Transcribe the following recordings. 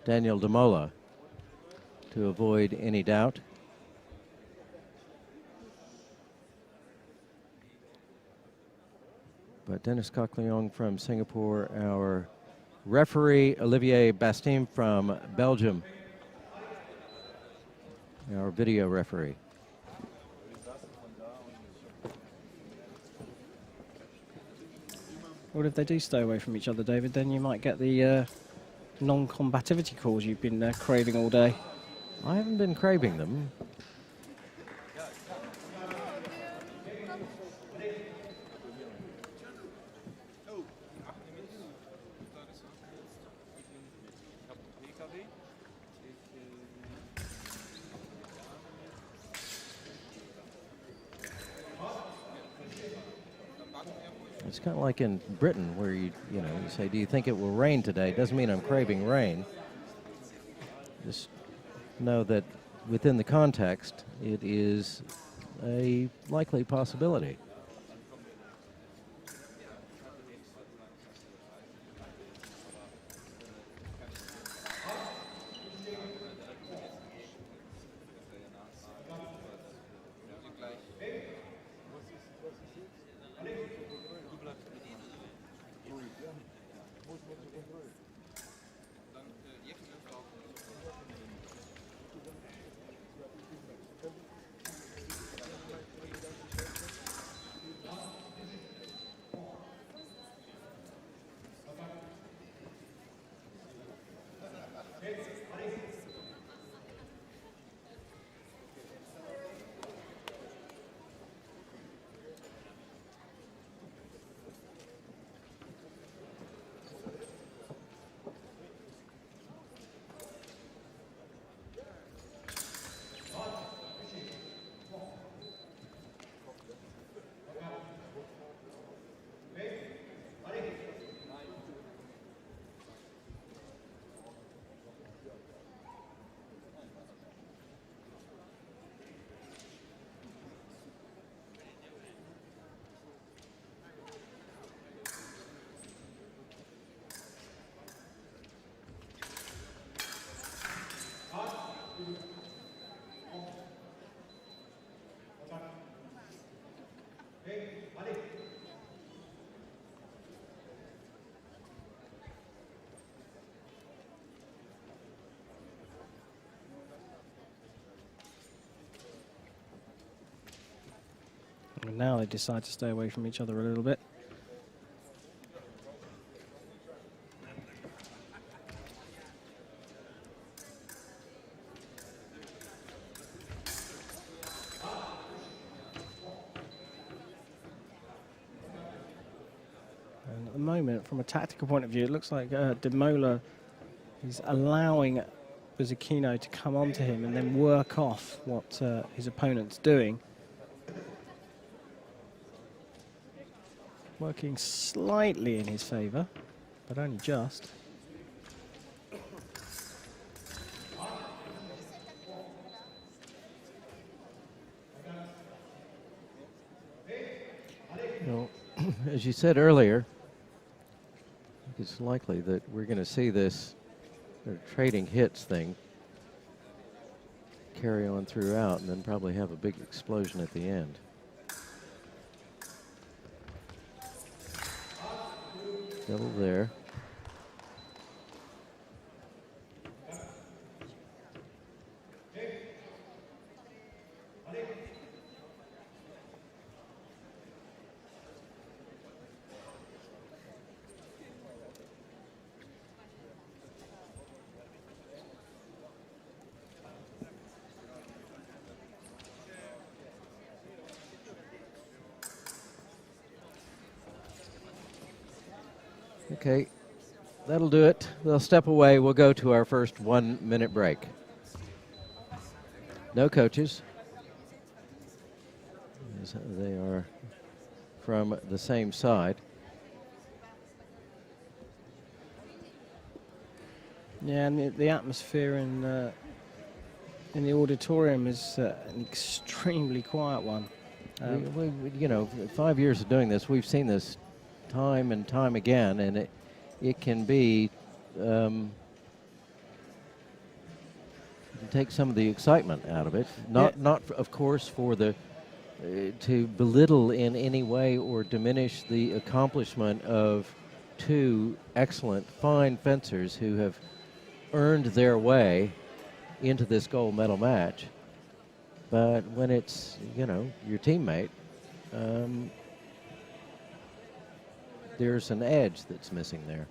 Daniel DeMola to avoid any doubt. But Dennis Coquelin from Singapore, our referee Olivier Bastien from Belgium, our video referee. Well, if they do stay away from each other, David, then you might get the non-combativity calls you've been craving all day. I haven't been craving them. It's kind of like in Britain where you say, do you think it will rain today? Doesn't mean I'm craving rain. Just know that within the context, it is a likely possibility. And now they decide to stay away from each other a little bit. And at the moment, from a tactical point of view, it looks like DeMola is allowing Buzzacchino to come onto him and then work off what his opponent's doing. Working slightly in his favour, but only just. Well, as you said earlier, it's likely that we're going to see this trading hits thing carry on throughout and then probably have a big explosion at the end. Double there. Okay, that'll do it. They'll step away. We'll go to our first 1 minute break. No coaches. They are from the same side. Yeah, and the atmosphere in the auditorium is an extremely quiet one. You know, 5 years of doing this, we've seen this time and time again, and it can be take some of the excitement out of it. Not of course, for the to belittle in any way or diminish the accomplishment of two excellent, fine fencers who have earned their way into this gold medal match. But when it's, you know, your teammate, there's an edge that's missing there.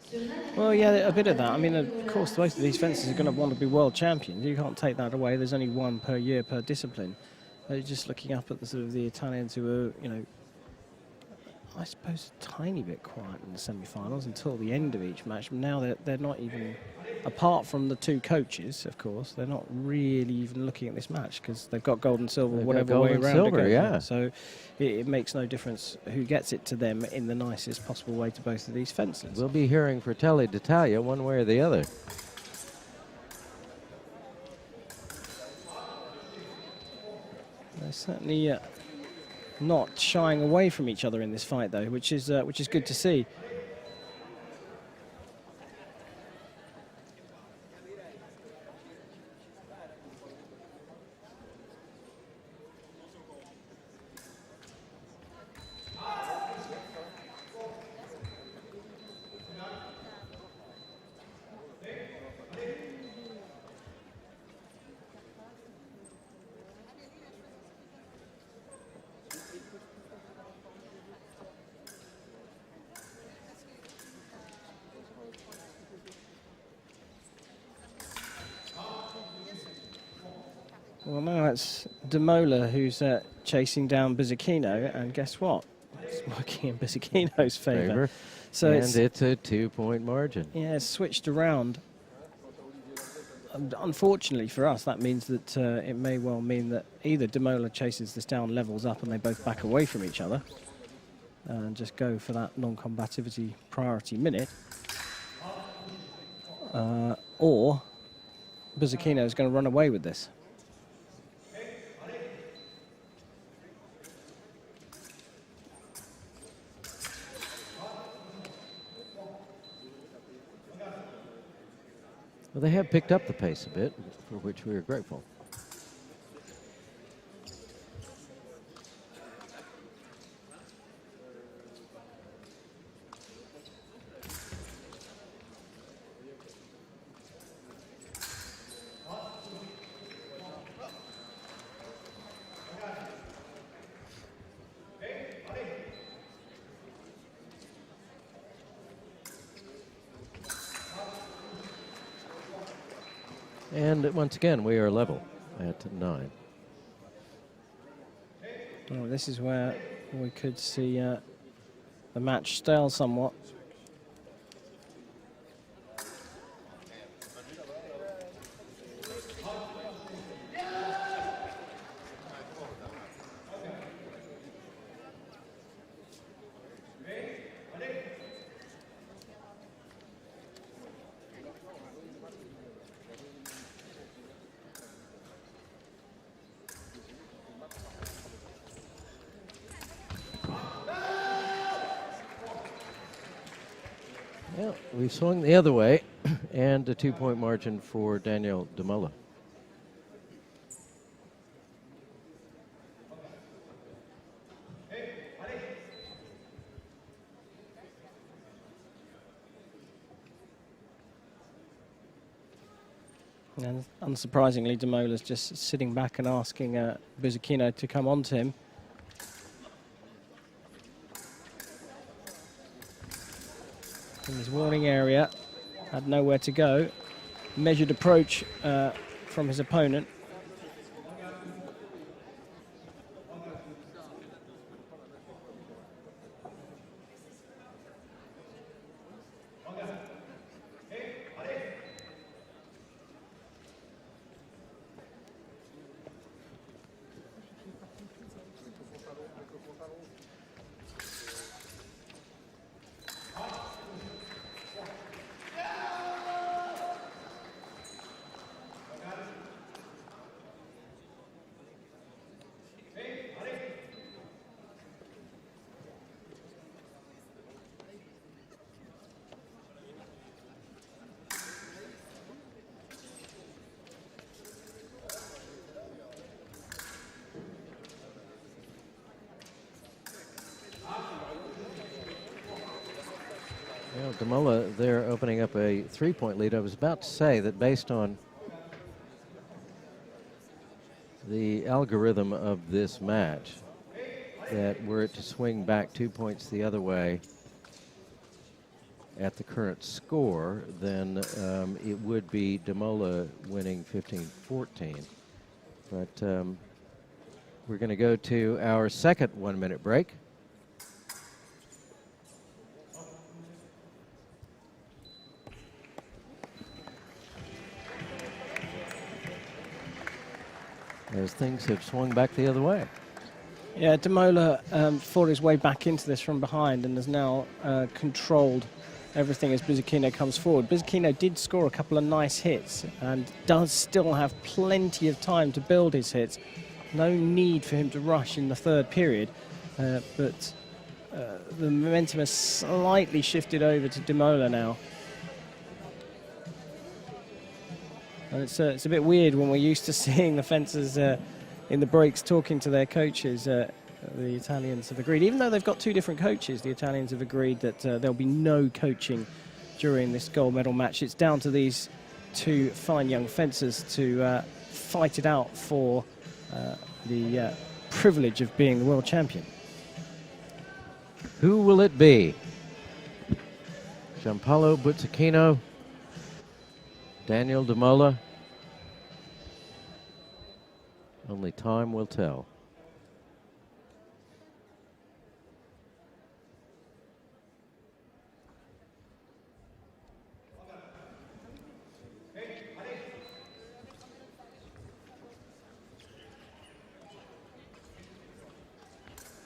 Well, yeah, a bit of that. I mean, of course, most of these fencers are going to want to be world champions. You can't take that away. There's only one per year per discipline. Just looking up at the sort of the Italians who are, you know, I suppose a tiny bit quiet in the semi-finals until the end of each match. Now they're not even, apart from the two coaches, of course, they're not really even looking at this match because they've got gold and silver, whatever way around silver, it goes. yeah. So it makes no difference who gets it to them in the nicest possible way to both of these fencers. We'll be hearing Fratelli d'Italia one way or the other. They're certainly not shying away from each other in this fight, though, which is good to see. Well, now it's DeMola who's chasing down Buzzacchino, and guess what? It's working in Buzzacchino's favour. So and it's a 2-point margin. Yeah, it's switched around. And unfortunately for us, that means that it may well mean that either DeMola chases this down, levels up, and they both back away from each other and just go for that non-combativity priority minute, or Buzzacchino is going to run away with this. Well, they have picked up the pace a bit, for which we are grateful. And once again, we are level at 9. Well, this is where we could see the match stale somewhat. Well, we swung the other way, and a 2-point margin for Daniel DeMola. And unsurprisingly, DeMola's just sitting back and asking Buzzacchino to come on to him. In his warning area, had nowhere to go. Measured approach from his opponent. DeMola there opening up a 3-point lead. I was about to say that based on the algorithm of this match, that were it to swing back 2 points the other way at the current score, then it would be DeMola winning 15-14. But we're going to go to our second 1-minute break. As things have swung back the other way. Yeah, DeMola fought his way back into this from behind and has now controlled everything as Buzzacchino comes forward. Buzzacchino did score a couple of nice hits and does still have plenty of time to build his hits. No need for him to rush in the third period, but the momentum has slightly shifted over to DeMola now. And it's a bit weird when we're used to seeing the fencers in the breaks talking to their coaches. The Italians have agreed, even though they've got 2 different coaches, the Italians have agreed that there'll be no coaching during this gold medal match. It's down to these 2 fine young fencers to fight it out for the privilege of being the world champion. Who will it be? Gianpaolo Buzzacchino, Daniel DeMola? Only time will tell.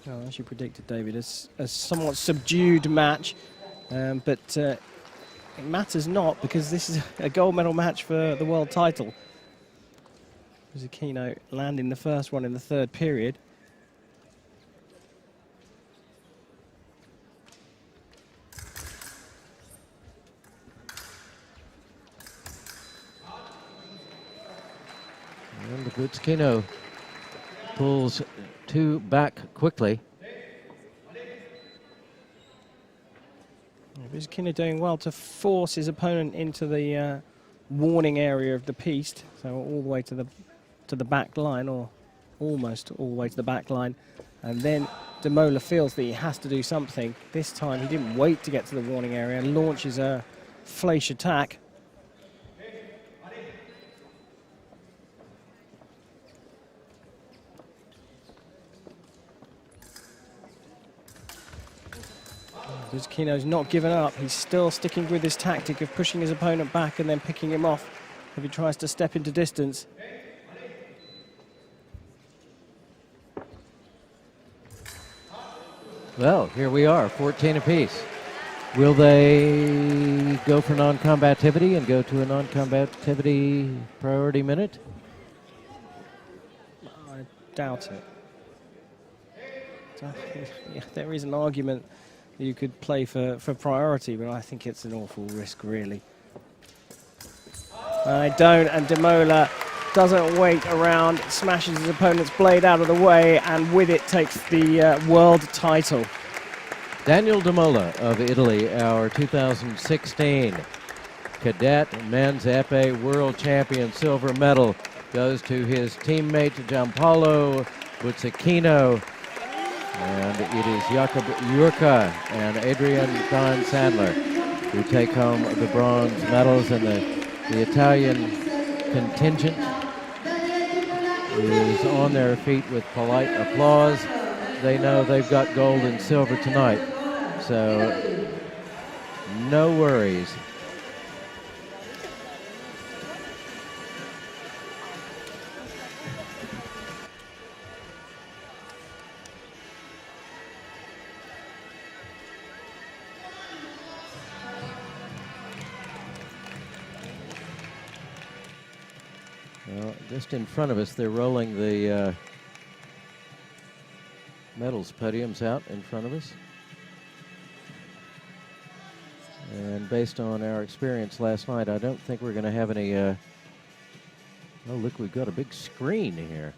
Well, as you predicted, David, a somewhat subdued match, but it matters not because this is a gold medal match for the world title. Buzzacchino landing the first one in the third period. And Buzzacchino pulls 2 back quickly. Buzzacchino doing well to force his opponent into the warning area of the piece, so all the way to the back line, or almost all the way to the back line. And then DeMola feels that he has to do something. This time he didn't wait to get to the warning area and launches a flash attack. Buzzacchino's not given up. He's still sticking with his tactic of pushing his opponent back and then picking him off if he tries to step into distance. Well, here we are, 14 apiece. Will they go for non-combativity and go to a non-combativity priority minute? I doubt it. Yeah, there is an argument that you could play for priority, but I think it's an awful risk, really. I don't, and DeMola doesn't wait around, smashes his opponent's blade out of the way, and with it takes the world title. Daniel DeMola of Italy, our 2016 cadet men's épée world champion. Silver medal goes to his teammate Gianpaolo Buzzacchino. And it is Jakob Jurka and Adrian Don Sandler who take home the bronze medals, and the Italian contingent is on their feet with polite applause. They know they've got gold and silver tonight, so no worries. Well, just in front of us, they're rolling the medals podiums out in front of us. And based on our experience last night, I don't think we're going to have any... oh, look, we've got a big screen here.